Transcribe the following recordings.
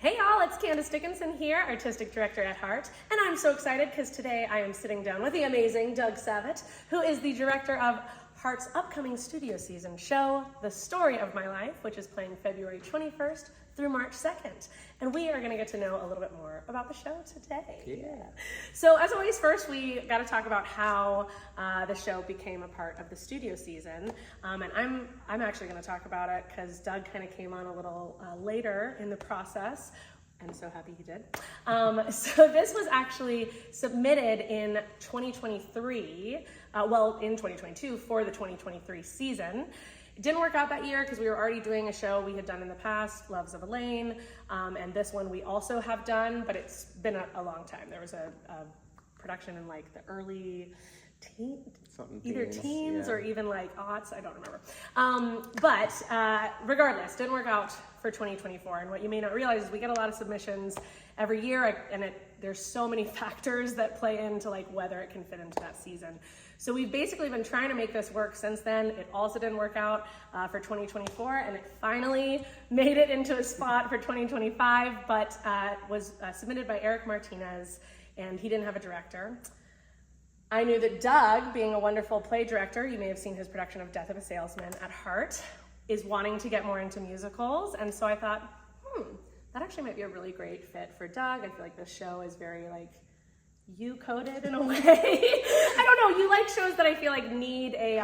Hey y'all, it's Candice Dickinson here, Artistic Director at HART, and I'm so excited because today I am sitting down with the amazing Doug Savitt, who is the director of HART's upcoming studio season show, The Story of My Life, which is playing February 21st through March 2nd. And we are going to get to know a little bit more about the show today. Yeah. So as always, first we got to talk about how the show became a part of the studio season. And I'm actually going to talk about it because Doug kind of came on a little later in the process. I'm so happy he did. So this was actually submitted in 2023, in 2022 for the 2023 season. It didn't work out that year because we were already doing a show we had done in the past, Loves of Elaine, and this one we also have done, but it's been a long time. There was a production in like the early teens or even like aughts, I don't remember. But regardless, didn't work out for 2024. And what you may not realize is we get a lot of submissions every year, and there's so many factors that play into like whether it can fit into that season. So we've basically been trying to make this work since then. It also didn't work out for 2024, and it finally made it into a spot for 2025, but was submitted by Eric Martinez, and he didn't have a director. I knew that Doug, being a wonderful play director, you may have seen his production of Death of a Salesman at HART, is wanting to get more into musicals, and so I thought, that actually might be a really great fit for Doug. I feel like this show is very like you-coded in a way. I don't know, you like shows that I feel like need a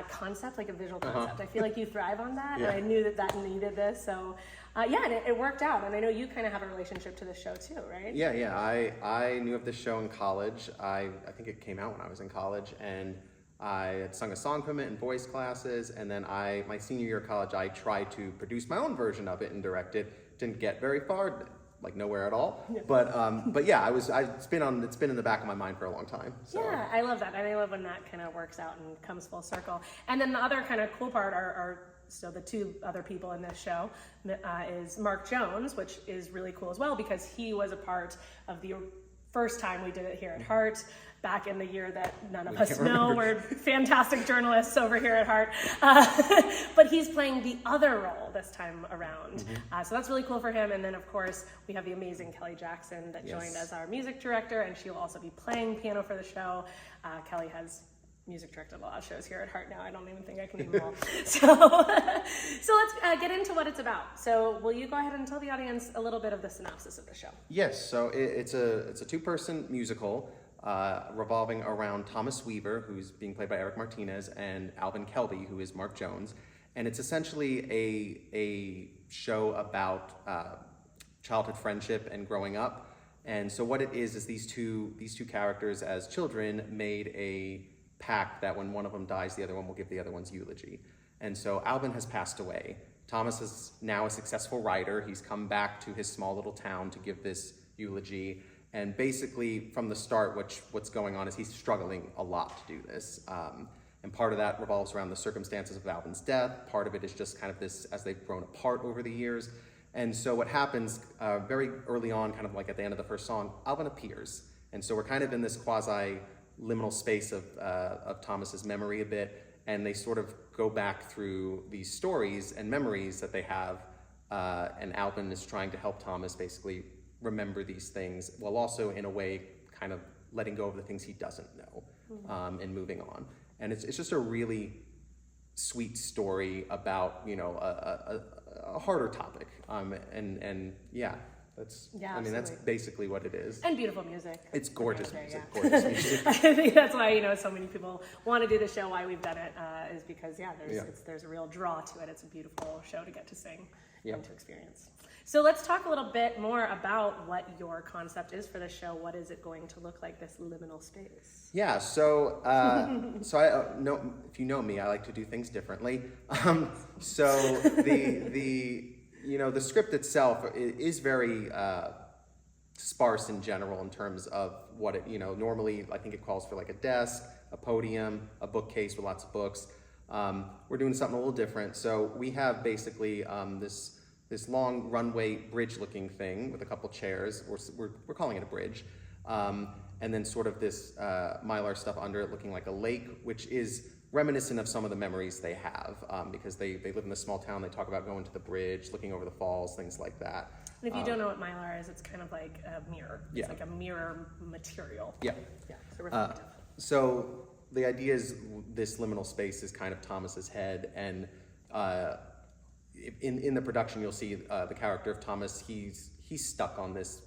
concept, like a visual concept. I feel like you thrive on that, and I knew that needed this, so and it worked out. And I know you kind of have a relationship to this show too, right? Yeah. I knew of this show in college. I think it came out when I was in college, and I had sung a song from it in voice classes, and then my senior year of college, I tried to produce my own version of it and direct it. Didn't get very far, like nowhere at all. Yeah. But yeah, it's been in the back of my mind for a long time. So. Yeah, I love that. And I love when that kind of works out and comes full circle. And then the other kind of cool part are so the two other people in this show is Mark Jones, which is really cool as well because he was a part of the first time we did it here at HART back in the year that none of us know. We're fantastic journalists over here at HART. But he's playing the other role this time around. So that's really cool for him. And then, of course, we have the amazing Kelly Jackson that joined as our music director, and she'll also be playing piano for the show. Kelly has music directed a lot of shows here at HART now. I don't even think I can name them all. So let's get into what it's about. So will you go ahead and tell the audience a little bit of the synopsis of the show? Yes, so it's a two-person musical revolving around Thomas Weaver, who's being played by Eric Martinez, and Alvin Kelby, who is Mark Jones. And it's essentially a show about childhood friendship and growing up. And so what it is these two characters as children made a pact that when one of them dies, the other one will give the other one's eulogy. And so Alvin has passed away. Thomas is now a successful writer. He's come back to his small little town to give this eulogy. And basically, from the start, what's going on is he's struggling a lot to do this. And part of that revolves around the circumstances of Alvin's death. Part of it is just kind of this, as they've grown apart over the years. And so what happens very early on, kind of like at the end of the first song, Alvin appears. And so we're kind of in this quasi-liminal space of Thomas's memory a bit. And they sort of go back through these stories and memories that they have. And Alvin is trying to help Thomas basically remember these things while also in a way kind of letting go of the things he doesn't know and moving on. And it's just a really sweet story about, a harder topic. That's basically what it is. And beautiful music. It's gorgeous music, gorgeous music. I think that's why, so many people want to do the show, why we've done it, is because, there's a real draw to it. It's a beautiful show to get to sing and to experience. So let's talk a little bit more about what your concept is for the show. What is it going to look like, this liminal space? Yeah, so I know, if you know me, I like to do things differently. So the script itself is very sparse in general in terms of what it, normally I think it calls for like a desk, a podium, a bookcase with lots of books. We're doing something a little different. So we have basically this long runway bridge-looking thing with a couple chairs. We're calling it a bridge. And then sort of this mylar stuff under it looking like a lake, which is reminiscent of some of the memories they have, because they live in this small town. They talk about going to the bridge, looking over the falls, things like that. And if you don't know what Mylar is, it's kind of like a mirror. It's Yeah. like a mirror material. Yeah. Yeah, so reflective. So the idea is this liminal space is kind of Thomas's head, and in the production you'll see the character of Thomas. He's stuck on this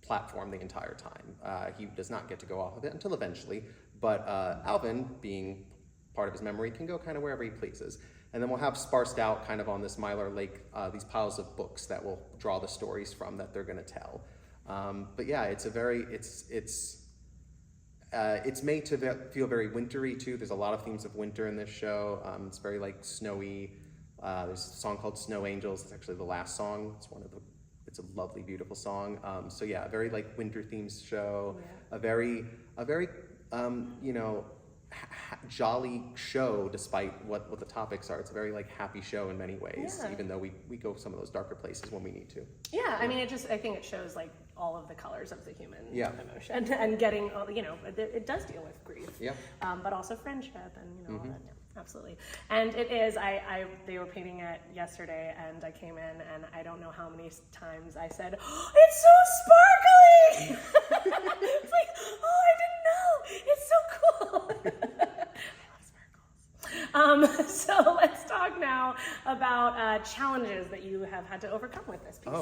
platform the entire time. He does not get to go off of it until eventually, but Alvin, being part of his memory, can go kind of wherever he pleases. And then we'll have sparsed out kind of on this Mylar Lake these piles of books that will draw the stories from that they're going to tell. But yeah, it's made to feel very wintry too. There's a lot of themes of winter in this show. It's very like snowy. There's a song called Snow Angels. It's actually the last song. It's a lovely, beautiful song. So yeah, a very like winter themed show. Yeah. A very jolly show, despite what the topics are. It's a very like happy show in many ways, even though we go some of those darker places when we need to. Yeah, I mean, I think it shows like all of the colors of the human emotion, and getting, it does deal with grief, but also friendship and all that. Yeah, absolutely. And it is, they were painting it yesterday, and I came in, and I don't know how many times I said, oh, it's so sparkly! It's like, oh, I didn't know! It's so cool! I love sparkles. So let's talk now about challenges that you have had to overcome with this piece.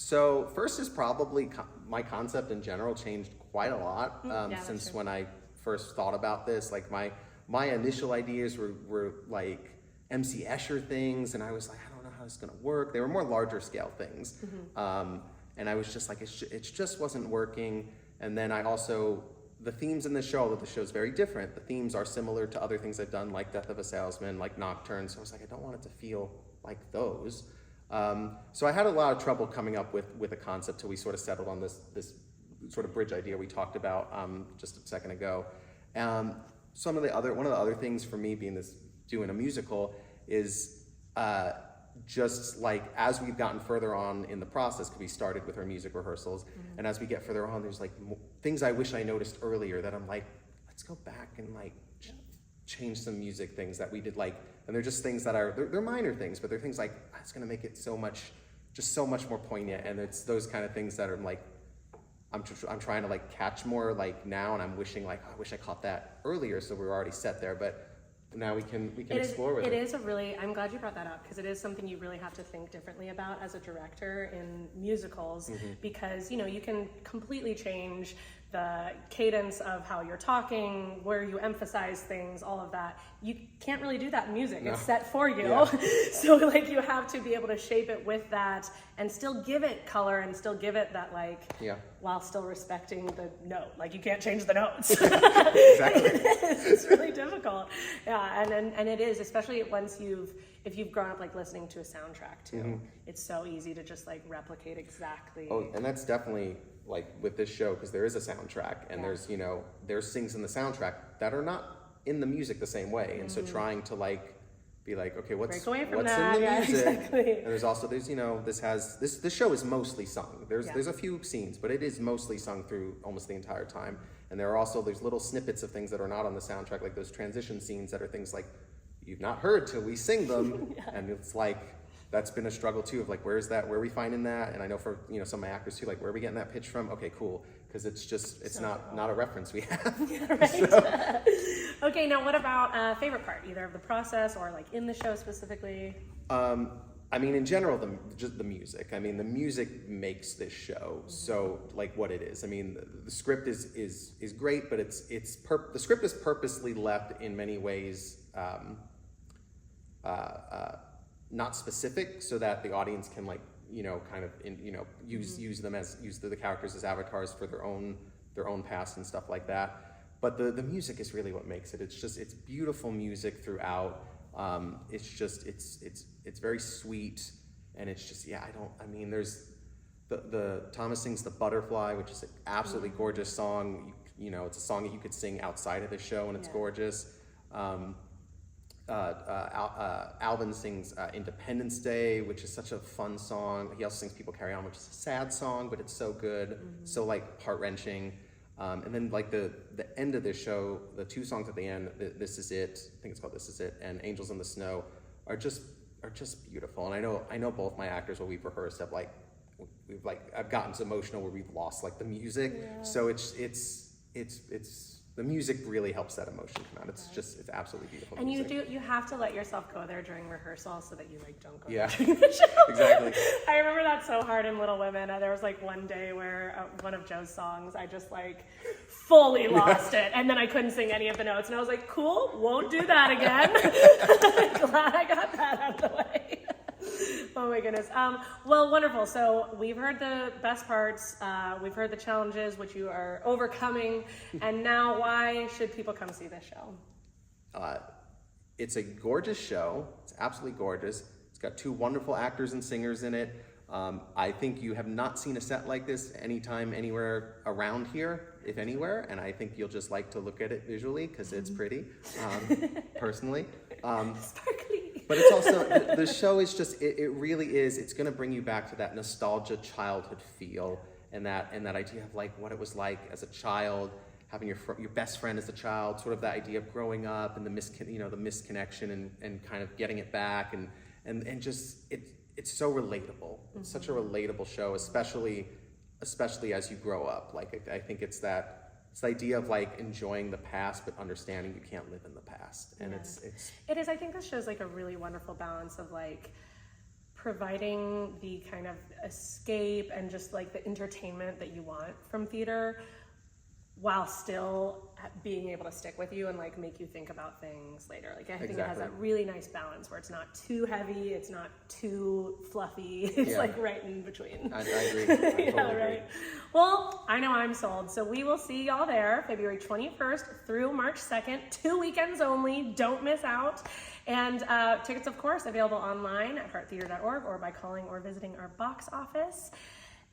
So first is probably my concept in general changed quite a lot since when I first thought about this. Like my initial ideas were like MC Escher things, and I was like, I don't know how this is gonna work. They were more larger scale things, and I was just like, it just wasn't working. And then I also, the themes in this show, although the show's very different, the themes are similar to other things I've done, like Death of a Salesman, like Nocturne. So I was like, I don't want it to feel like those. So I had a lot of trouble coming up with a concept till we sort of settled on this sort of bridge idea we talked about just a second ago. One of the other things for me doing a musical is just like as we've gotten further on in the process, because we started with our music rehearsals, and as we get further on, there's like things I wish I noticed earlier that I'm like, let's go back and like change some music things that we did, like, and they're just things that they're minor things, but they're things like, it's gonna make it so much more poignant, and it's those kind of things that are like, I'm trying to like catch more like now, and I'm wishing like, I wish I caught that earlier, so we were already set there, but now we can explore with it. It is I'm glad you brought that up, because it is something you really have to think differently about as a director in musicals, because you can completely change the cadence of how you're talking, where you emphasize things, all of that. You can't really do that in music. No. It's set for you. Yeah. So like you have to be able to shape it with that and still give it color and still give it that while still respecting the note. Like you can't change the notes. Exactly. It's really difficult. Yeah, and it is, especially if you've grown up like listening to a soundtrack too. It's so easy to just like replicate exactly. Oh, and that's definitely like with this show, because there is a soundtrack, and there's things in the soundtrack that are not in the music the same way, and so trying to like be like, okay, what's in the music? Exactly. And there's this show is mostly sung. There's a few scenes, but it is mostly sung through almost the entire time. And there's little snippets of things that are not on the soundtrack, like those transition scenes that are things like you've not heard till we sing them. And it's like, that's been a struggle too, of like, where are we finding that? And I know for some of my actors too, like, where are we getting that pitch from? Okay, cool, because it's not a reference we have. Yeah, right. Okay, now what about favorite part, either of the process or like in the show specifically? I mean, in general, just the music. I mean, the music makes this show so like what it is. I mean, the script is great, but the script is purposely left in many ways not specific, so that the audience can like kind of use the characters as avatars for their own past and stuff like that. But the music is really what makes it. It's beautiful music throughout. It's very sweet, and it's just there's the Thomas sings the Butterfly, which is an absolutely gorgeous song. It's a song that you could sing outside of the show, and it's gorgeous. Alvin sings Independence Day, which is such a fun song. He also sings People Carry On, which is a sad song, but it's so good, so like heart-wrenching. And then like the end of this show, the two songs at the end, This Is It, I think it's called This Is It, and Angels in the Snow are just beautiful. And I know both my actors, when we've rehearsed, have I've gotten so emotional where we've lost like the music. Yeah. So it's the music really helps that emotion come out. It's absolutely beautiful. And music. you have to let yourself go there during rehearsal so that you like don't go. Yeah, during the show. Exactly. I remember that so hard in Little Women. There was like one day where one of Joe's songs, I just like fully lost it, and then I couldn't sing any of the notes, and I was like, cool, won't do that again. Glad I got that out of the way. Oh my goodness. Well, wonderful. So we've heard the best parts. We've heard the challenges, which you are overcoming. And now, why should people come see this show? It's a gorgeous show. It's absolutely gorgeous. It's got two wonderful actors and singers in it. I think you have not seen a set like this anytime, anywhere around here, if anywhere. And I think you'll just like to look at it visually because it's pretty, personally. Sparkly. But it's also, the show is just, it really is, it's going to bring you back to that nostalgia childhood feel and that idea of like what it was like as a child, having your best friend as a child, sort of that idea of growing up and the misconnection and kind of getting it back and just, it's so relatable. It's such a relatable show, especially as you grow up. Like, I think it's the idea of like enjoying the past, but understanding you can't live in the past. And it is. I think this shows like a really wonderful balance of like providing the kind of escape and just like the entertainment that you want from theater, while still being able to stick with you and like make you think about things later. Like I think it has that really nice balance where it's not too heavy, it's not too fluffy. It's like right in between. I agree. I totally agree. Well, I know I'm sold. So we will see y'all there February 21st through March 2nd, 2 weekends only. Don't miss out. And tickets, of course, available online at hearttheater.org or by calling or visiting our box office.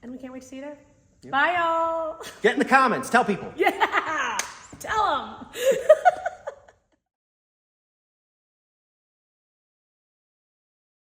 And we can't wait to see you there. Yep. Bye, y'all. Get in the comments. Tell people. Yeah. Tell them.